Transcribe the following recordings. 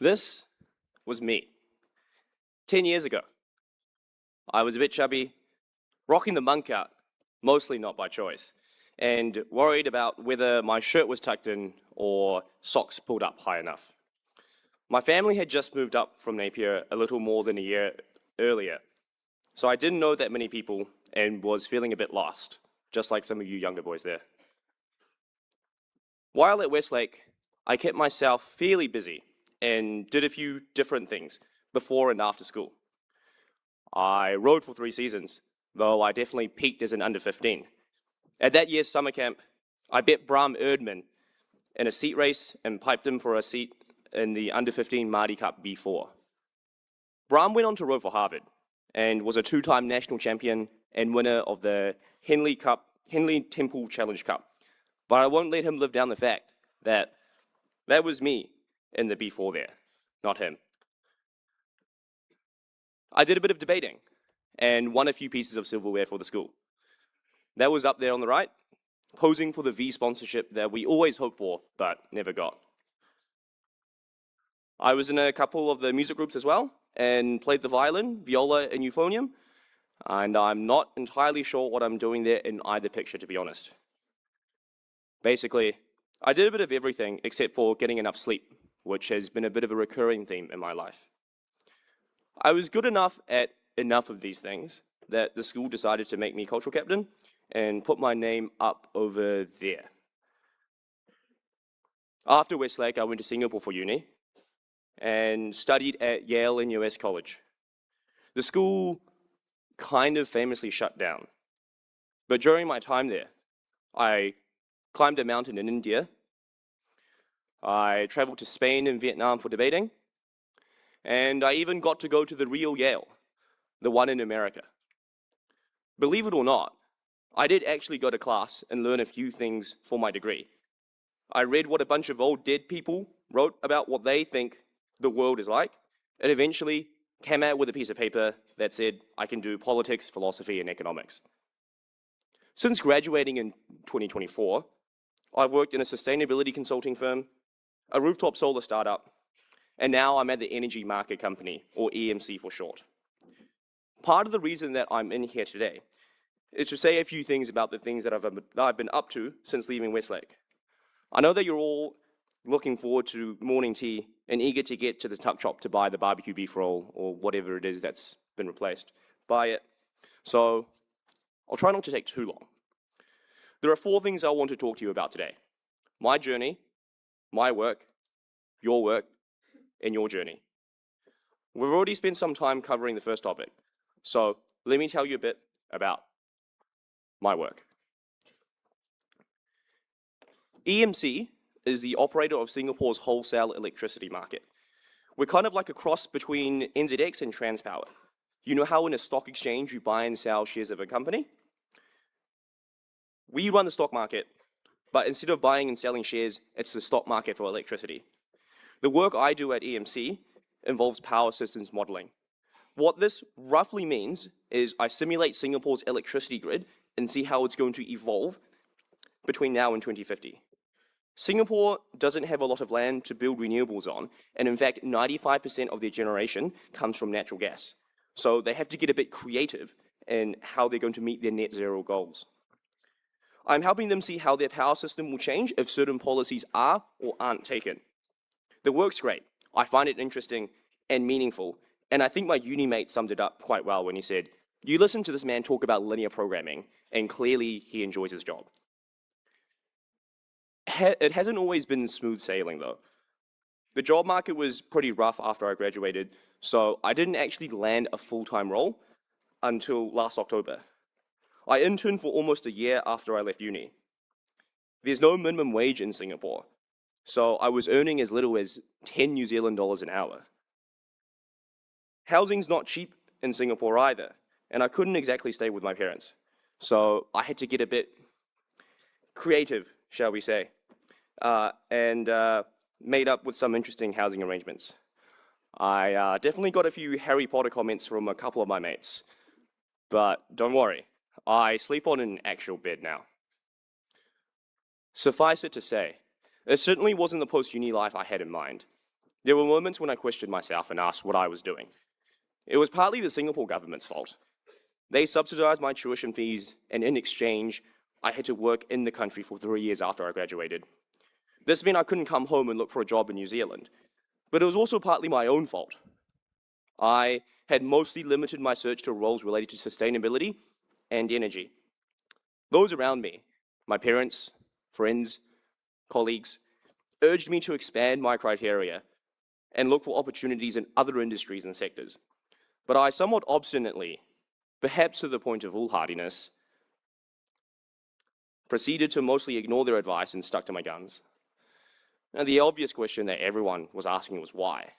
This was me 10 years ago. I was a bit chubby, rocking the monk out, mostly not by choice, and worried about whether my shirt was tucked in or socks pulled up high enough. My family had just moved up from Napier a little more than a year earlier, so I didn't know that many people and was feeling a bit lost, just like some of you younger boys there. While at Westlake, I kept myself fairly busy and did a few different things before and after school. I rode for 3 seasons, though I definitely peaked as an under 15. At that year's summer camp, I bet Bram Erdman in a seat race and piped him for a seat in the under 15 Mardi Cup B4. Bram went on to row for Harvard and was a 2-time national champion and winner of the Henley Temple Challenge Cup. But I won't let him live down the fact that that was me in the B4 there, not him. I did a bit of debating and won a few pieces of silverware for the school. That was up there on the right, posing for the V sponsorship that we always hoped for, but never got. I was in a couple of the music groups as well, and played the violin, viola, and euphonium, and I'm not entirely sure what I'm doing there in either picture, to be honest. Basically, I did a bit of everything except for getting enough sleep, which has been a bit of a recurring theme in my life. I was good enough at enough of these things that the school decided to make me cultural captain and put my name up over there. After Westlake, I went to Singapore for uni and studied at Yale and US College. The school kind of famously shut down, but during my time there, I climbed a mountain in India. I traveled to Spain and Vietnam for debating, and I even got to go to the real Yale, the one in America. Believe it or not, I did actually go to class and learn a few things for my degree. I read what a bunch of old dead people wrote about what they think the world is like, and eventually came out with a piece of paper that said I can do politics, philosophy, and economics. Since graduating in 2024, I've worked in a sustainability consulting firm, a rooftop solar startup, and now I'm at the Energy Market Company, or EMC for short. Part of the reason that I'm in here today is to say a few things about the things that I've been up to since leaving Westlake. I know that you're all looking forward to morning tea and eager to get to the tuck shop to buy the barbecue beef roll or whatever it is that's been replaced. Buy it. So I'll try not to take too long. There are 4 things I want to talk to you about today: my journey, my work, and your journey. We've already spent some time covering the first topic, so let me tell you a bit about my work. EMC is the operator of Singapore's wholesale electricity market. We're kind of like a cross between NZX and Transpower. You know how in a stock exchange you buy and sell shares of a company? We run the stock market, but instead of buying and selling shares, it's the stock market for electricity. The work I do at EMC involves power systems modeling. What this roughly means is I simulate Singapore's electricity grid and see how it's going to evolve between now and 2050. Singapore doesn't have a lot of land to build renewables on, and in fact, 95% of their generation comes from natural gas. So they have to get a bit creative in how they're going to meet their net zero goals. I'm helping them see how their power system will change if certain policies are or aren't taken. The work's great. I find it interesting and meaningful, and I think my uni mate summed it up quite well when he said, "You listen to this man talk about linear programming, and clearly he enjoys his job." It hasn't always been smooth sailing though. The job market was pretty rough after I graduated, so I didn't actually land a full-time role until last October. I interned for almost a year after I left uni. There's no minimum wage in Singapore, so I was earning as little as 10 New Zealand dollars an hour. Housing's not cheap in Singapore either, and I couldn't exactly stay with my parents, so I had to get a bit creative, shall we say, and made up with some interesting housing arrangements. I definitely got a few Harry Potter comments from a couple of my mates, but don't worry, I sleep on an actual bed now. Suffice it to say, it certainly wasn't the post-uni life I had in mind. There were moments when I questioned myself and asked what I was doing. It was partly the Singapore government's fault. They subsidized my tuition fees, and in exchange, I had to work in the country for 3 years after I graduated. This meant I couldn't come home and look for a job in New Zealand. But it was also partly my own fault. I had mostly limited my search to roles related to sustainability and energy. Those around me, my parents, friends, colleagues, urged me to expand my criteria and look for opportunities in other industries and sectors. But I somewhat obstinately, perhaps to the point of foolhardiness, proceeded to mostly ignore their advice and stuck to my guns. Now, the obvious question that everyone was asking was why?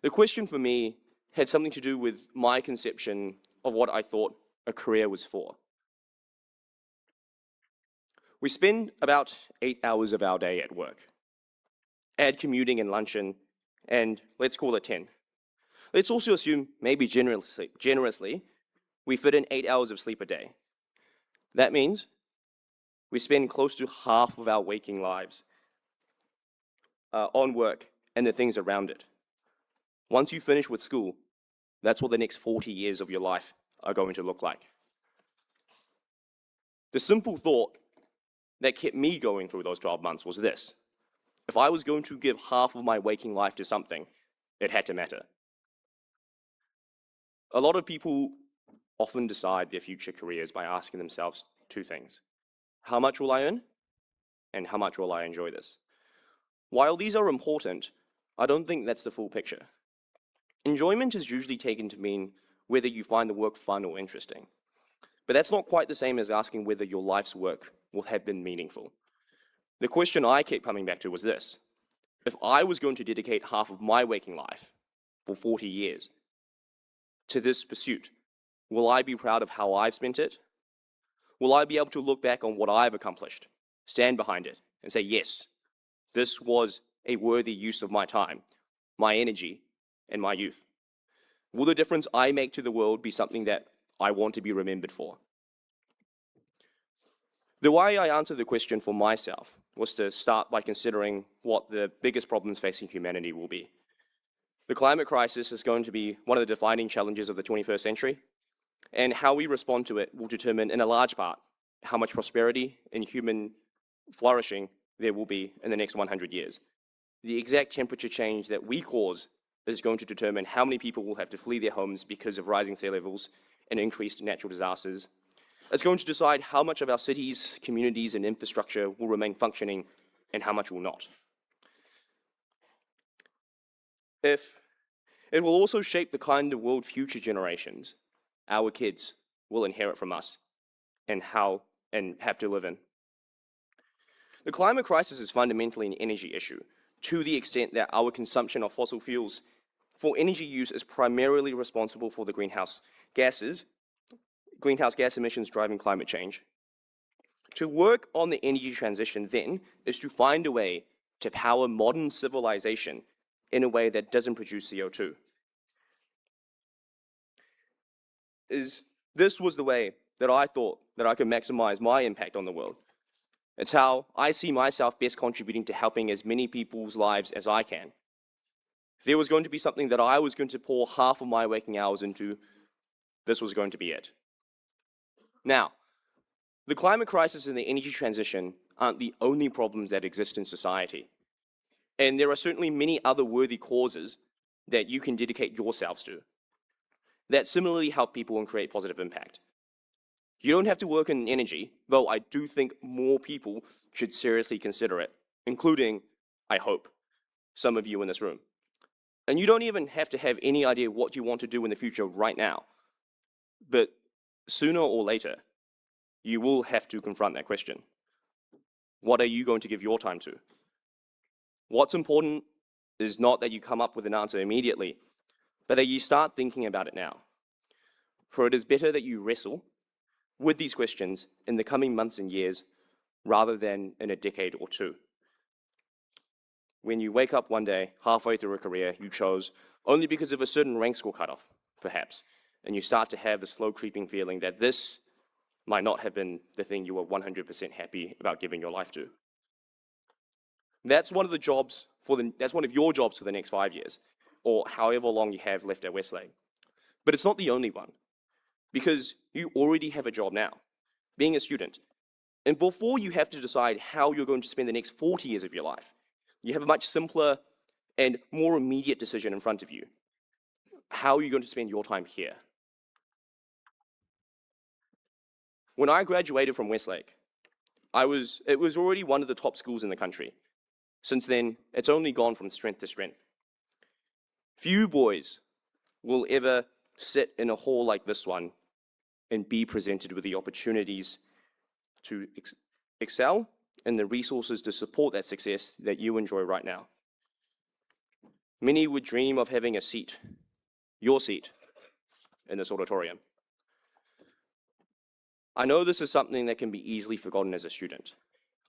The question for me had something to do with my conception of what I thought a career was for. We spend about 8 hours of our day at work. Add commuting and luncheon, and let's call it 10. Let's also assume, maybe generously, we fit in 8 hours of sleep a day. That means we spend close to half of our waking lives on work and the things around it. Once you finish with school, that's what the next 40 years of your life are going to look like. The simple thought that kept me going through those 12 months was this: if I was going to give half of my waking life to something, it had to matter. A lot of people often decide their future careers by asking themselves two things: how much will I earn, and how much will I enjoy this? While these are important, I don't think that's the full picture. Enjoyment is usually taken to mean whether you find the work fun or interesting. But that's not quite the same as asking whether your life's work will have been meaningful. The question I kept coming back to was this: if I was going to dedicate half of my waking life, for 40 years, to this pursuit, will I be proud of how I've spent it? Will I be able to look back on what I've accomplished, stand behind it, and say, yes, this was a worthy use of my time, my energy, and my youth? Will the difference I make to the world be something that I want to be remembered for? The way I answered the question for myself was to start by considering what the biggest problems facing humanity will be. The climate crisis is going to be one of the defining challenges of the 21st century, and how we respond to it will determine, in a large part, how much prosperity and human flourishing there will be in the next 100 years. The exact temperature change that we cause is going to determine how many people will have to flee their homes because of rising sea levels and increased natural disasters. It's going to decide how much of our cities, communities, and infrastructure will remain functioning and how much will not. It will also shape the kind of world future generations, our kids, will inherit from us and have to live in. The climate crisis is fundamentally an energy issue, to the extent that our consumption of fossil fuels for energy use is primarily responsible for the greenhouse gas emissions driving climate change. To work on the energy transition, then, is to find a way to power modern civilization in a way that doesn't produce CO2. This was the way that I thought that I could maximize my impact on the world. It's how I see myself best contributing to helping as many people's lives as I can. If there was going to be something that I was going to pour half of my waking hours into, this was going to be it. Now, the climate crisis and the energy transition aren't the only problems that exist in society. And there are certainly many other worthy causes that you can dedicate yourselves to that similarly help people and create positive impact. You don't have to work in energy, though I do think more people should seriously consider it, including, I hope, some of you in this room. And you don't even have to have any idea what you want to do in the future right now. But sooner or later, you will have to confront that question. What are you going to give your time to? What's important is not that you come up with an answer immediately, but that you start thinking about it now. For it is better that you wrestle with these questions in the coming months and years rather than in a decade or two. When you wake up one day, halfway through a career you chose only because of a certain rank score cutoff, perhaps, and you start to have the slow creeping feeling that this might not have been the thing you were 100% happy about giving your life to. That's one of the jobs that's one of your jobs for the next 5 years, or however long you have left at Westlake. But it's not the only one, because you already have a job now, being a student. And before you have to decide how you're going to spend the next 40 years of your life, you have a much simpler and more immediate decision in front of you. How are you going to spend your time here? When I graduated from Westlake, it was already one of the top schools in the country. Since then, it's only gone from strength to strength. Few boys will ever sit in a hall like this one and be presented with the opportunities to excel and the resources to support that success that you enjoy right now. Many would dream of having a seat, your seat, in this auditorium. I know this is something that can be easily forgotten as a student.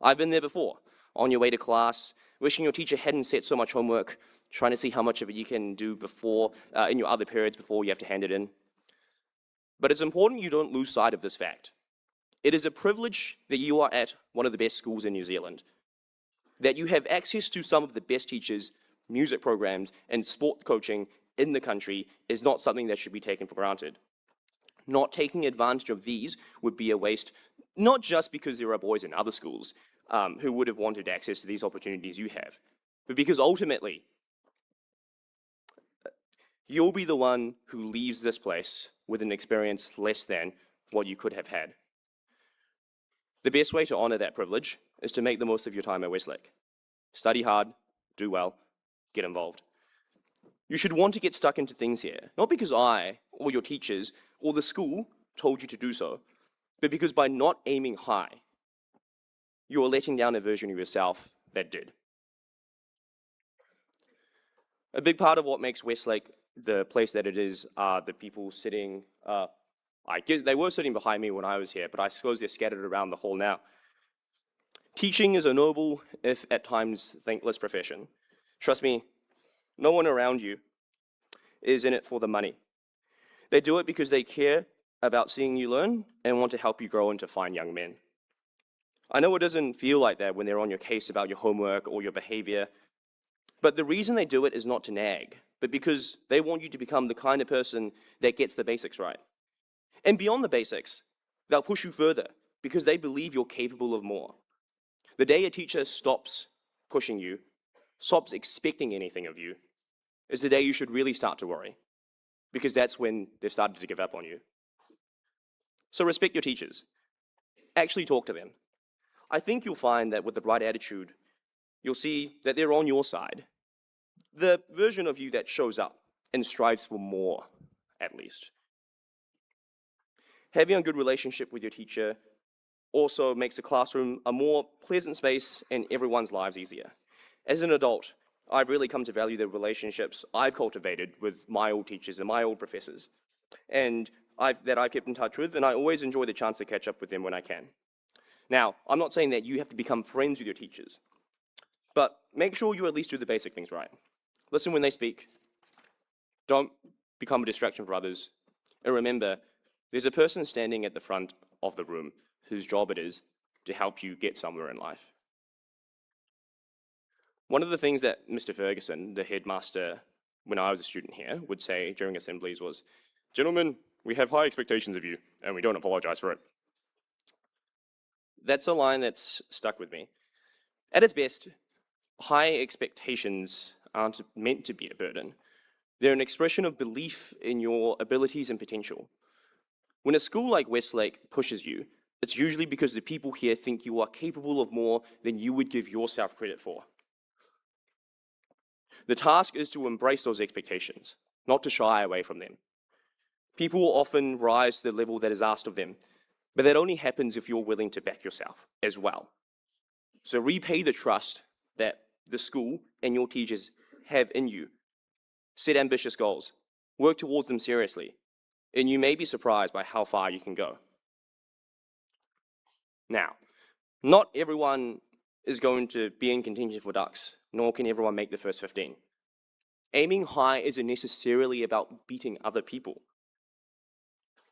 I've been there before, on your way to class, wishing your teacher hadn't set so much homework, trying to see how much of it you can do before, in your other periods before you have to hand it in. But it's important you don't lose sight of this fact. It is a privilege that you are at one of the best schools in New Zealand, that you have access to some of the best teachers, music programs, and sport coaching in the country is not something that should be taken for granted. Not taking advantage of these would be a waste, not just because there are boys in other schools who would have wanted access to these opportunities you have, but because ultimately, you'll be the one who leaves this place with an experience less than what you could have had. The best way to honor that privilege is to make the most of your time at Westlake. Study hard, do well, get involved. You should want to get stuck into things here, not because I, or your teachers, or the school told you to do so, but because by not aiming high, you are letting down a version of yourself that did. A big part of what makes Westlake the place that it is are the people sitting, I guess they were sitting behind me when I was here, but I suppose they're scattered around the hall now. Teaching is a noble, if at times thankless profession. Trust me, no one around you is in it for the money. They do it because they care about seeing you learn and want to help you grow into fine young men. I know it doesn't feel like that when they're on your case about your homework or your behavior, but the reason they do it is not to nag, but because they want you to become the kind of person that gets the basics right. And beyond the basics, they'll push you further because they believe you're capable of more. The day a teacher stops pushing you, stops expecting anything of you, is the day you should really start to worry, because that's when they've started to give up on you. So respect your teachers. Actually talk to them. I think you'll find that with the right attitude, you'll see that they're on your side. The version of you that shows up and strives for more, at least. Having a good relationship with your teacher also makes the classroom a more pleasant space and everyone's lives easier. As an adult, I've really come to value the relationships I've cultivated with my old teachers and my old professors, and that I've kept in touch with, and I always enjoy the chance to catch up with them when I can. Now, I'm not saying that you have to become friends with your teachers, but make sure you at least do the basic things right. Listen when they speak. Don't become a distraction for others. And remember, there's a person standing at the front of the room whose job it is to help you get somewhere in life. One of the things that Mr. Ferguson, the headmaster, when I was a student here, would say during assemblies was, "Gentlemen, we have high expectations of you, and we don't apologize for it." That's a line that's stuck with me. At its best, high expectations aren't meant to be a burden. They're an expression of belief in your abilities and potential. When a school like Westlake pushes you, it's usually because the people here think you are capable of more than you would give yourself credit for. The task is to embrace those expectations, not to shy away from them. People will often rise to the level that is asked of them, but that only happens if you're willing to back yourself as well. So repay the trust that the school and your teachers have in you. Set ambitious goals, work towards them seriously, and you may be surprised by how far you can go. Now, not everyone is going to be in contention for ducks, nor can everyone make the first 15. Aiming high isn't necessarily about beating other people.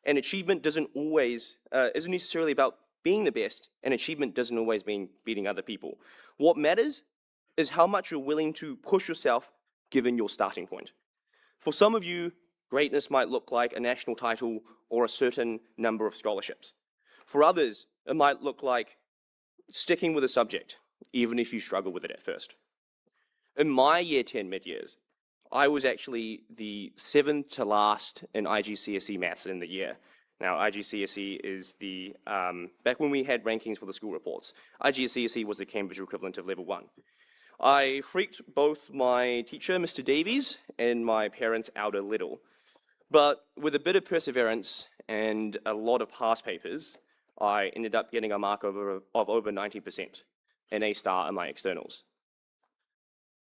And achievement isn't necessarily about being the best, and achievement doesn't always mean beating other people. What matters is how much you're willing to push yourself given your starting point. For some of you, greatness might look like a national title or a certain number of scholarships. For others, it might look like sticking with a subject, even if you struggle with it at first. In my year 10 mid-years, I was actually the 7th to last in IGCSE maths in the year. Now, IGCSE is the, back when we had rankings for the school reports, IGCSE was the Cambridge equivalent of level 1. I freaked both my teacher, Mr. Davies, and my parents out a little. But with a bit of perseverance and a lot of past papers, I ended up getting a mark of over 90%, an A star in my externals.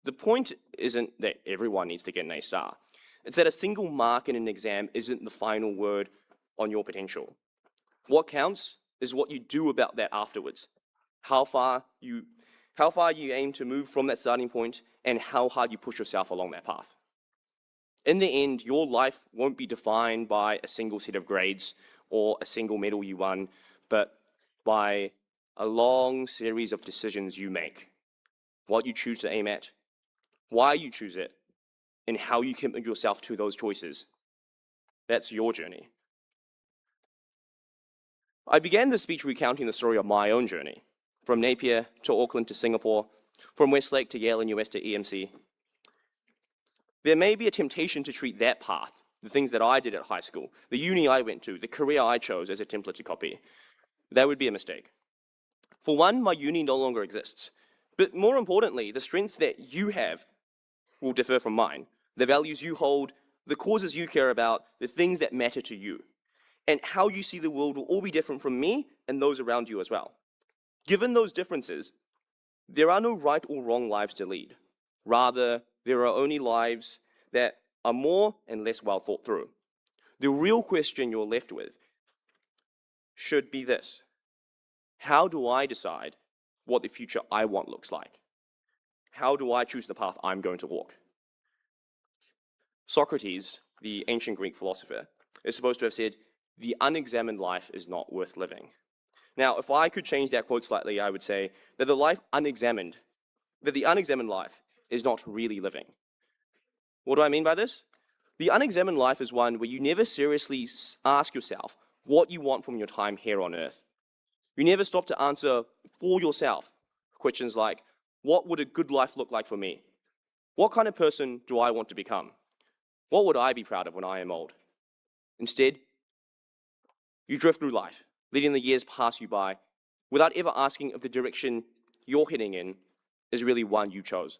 The point isn't that everyone needs to get an A star. It's that a single mark in an exam isn't the final word on your potential. What counts is what you do about that afterwards. How far you aim to move from that starting point and how hard you push yourself along that path. In the end, your life won't be defined by a single set of grades or a single medal you won, but by a long series of decisions you make. What you choose to aim at, why you choose it, and how you commit yourself to those choices. That's your journey. I began this speech recounting the story of my own journey, from Napier to Auckland to Singapore, from Westlake to Yale and US to EMC. There may be a temptation to treat that path, the things that I did at high school, the uni I went to, the career I chose as a template to copy. That would be a mistake. For one, my uni no longer exists. But more importantly, the strengths that you have will differ from mine. The values you hold, the causes you care about, the things that matter to you. And how you see the world will all be different from me and those around you as well. Given those differences, there are no right or wrong lives to lead. Rather, there are only lives that are more and less well thought through. The real question you're left with should be this: how do I decide what the future I want looks like? How do I choose the path I'm going to walk? Socrates, the ancient Greek philosopher, is supposed to have said, "The unexamined life is not worth living." Now, if I could change that quote slightly, I would say that the unexamined life is not really living. What do I mean by this? The unexamined life is one where you never seriously ask yourself what you want from your time here on earth. You never stop to answer for yourself questions like, what would a good life look like for me? What kind of person do I want to become? What would I be proud of when I am old? Instead, you drift through life, letting the years pass you by without ever asking if the direction you're heading in is really one you chose.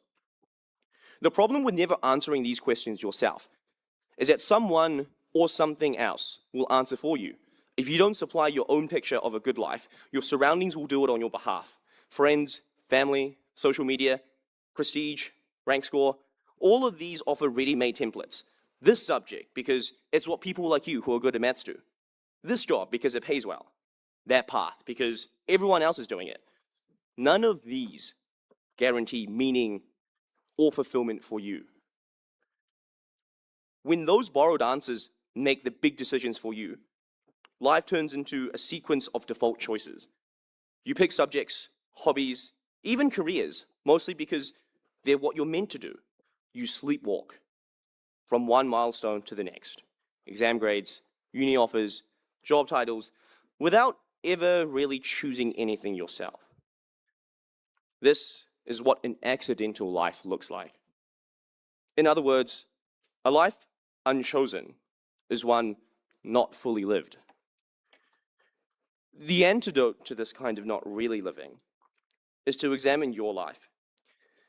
The problem with never answering these questions yourself is that someone or something else will answer for you. If you don't supply your own picture of a good life, your surroundings will do it on your behalf. Friends, family, social media, prestige, rank score, all of these offer ready-made templates. This subject, because it's what people like you who are good at maths do. This job, because it pays well. That path, because everyone else is doing it. None of these guarantee meaning or fulfillment for you. When those borrowed answers make the big decisions for you, life turns into a sequence of default choices. You pick subjects, hobbies, even careers, mostly because they're what you're meant to do. You sleepwalk from one milestone to the next. Exam grades, uni offers, job titles, without ever really choosing anything yourself. This is what an accidental life looks like. In other words, a life unchosen is one not fully lived. The antidote to this kind of not really living is to examine your life.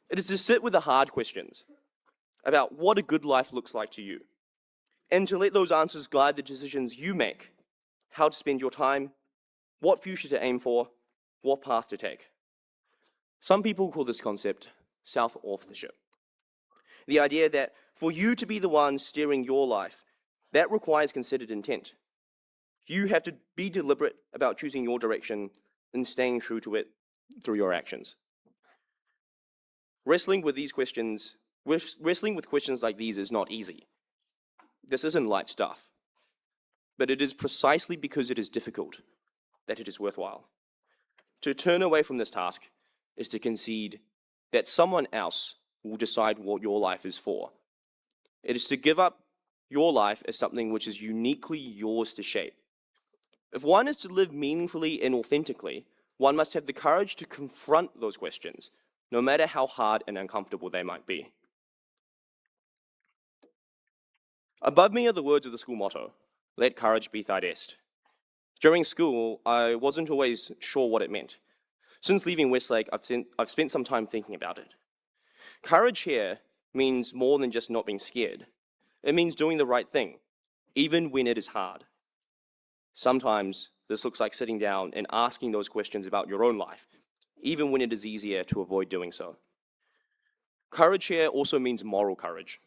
It is to sit with the hard questions about what a good life looks like to you, and to let those answers guide the decisions you make, how to spend your time, what future to aim for, what path to take. Some people call this concept self-authorship. The idea that for you to be the one steering your life, that requires considered intent. You have to be deliberate about choosing your direction and staying true to it through your actions. Wrestling with questions like these is not easy. This isn't light stuff. But it is precisely because it is difficult that it is worthwhile. To turn away from this task is to concede that someone else will decide what your life is for. It is to give up your life as something which is uniquely yours to shape. If one is to live meaningfully and authentically, one must have the courage to confront those questions, no matter how hard and uncomfortable they might be. Above me are the words of the school motto, "Let courage be thy best." During school, I wasn't always sure what it meant. Since leaving Westlake, I've spent some time thinking about it. Courage here means more than just not being scared. It means doing the right thing, even when it is hard. Sometimes this looks like sitting down and asking those questions about your own life, even when it is easier to avoid doing so. Courage here also means moral courage.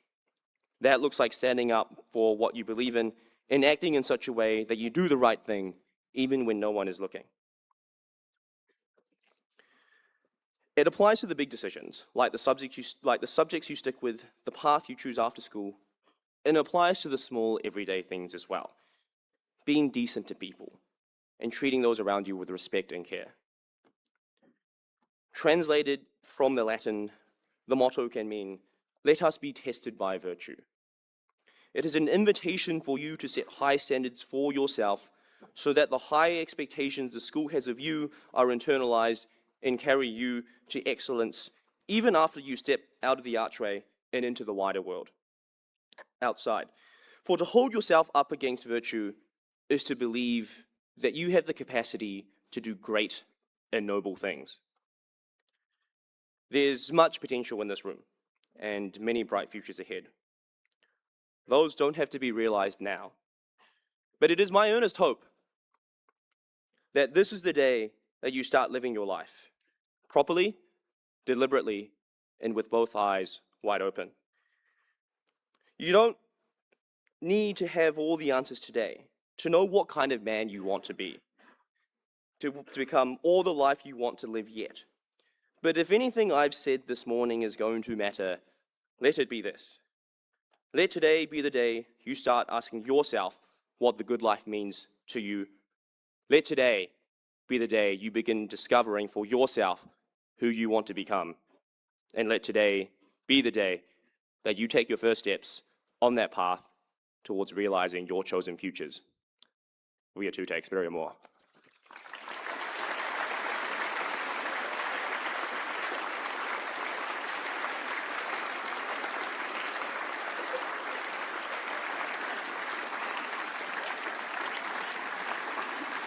That looks like standing up for what you believe in and acting in such a way that you do the right thing, even when no one is looking. It applies to the big decisions, like the subjects you stick with, the path you choose after school, and it applies to the small, everyday things as well. Being decent to people and treating those around you with respect and care. Translated from the Latin, the motto can mean, "Let us be tested by virtue." It is an invitation for you to set high standards for yourself so that the high expectations the school has of you are internalized and carry you to excellence, even after you step out of the archway and into the wider world outside. For to hold yourself up against virtue is to believe that you have the capacity to do great and noble things. There's much potential in this room and many bright futures ahead. Those don't have to be realized now. But it is my earnest hope that this is the day that you start living your life properly, deliberately, and with both eyes wide open. You don't need to have all the answers today to know what kind of man you want to be, to become all the life you want to live yet. But if anything I've said this morning is going to matter, let it be this. Let today be the day you start asking yourself what the good life means to you. Let today be the day you begin discovering for yourself who you want to become. And let today be the day that you take your first steps on that path towards realizing your chosen futures. We are two takes, very more.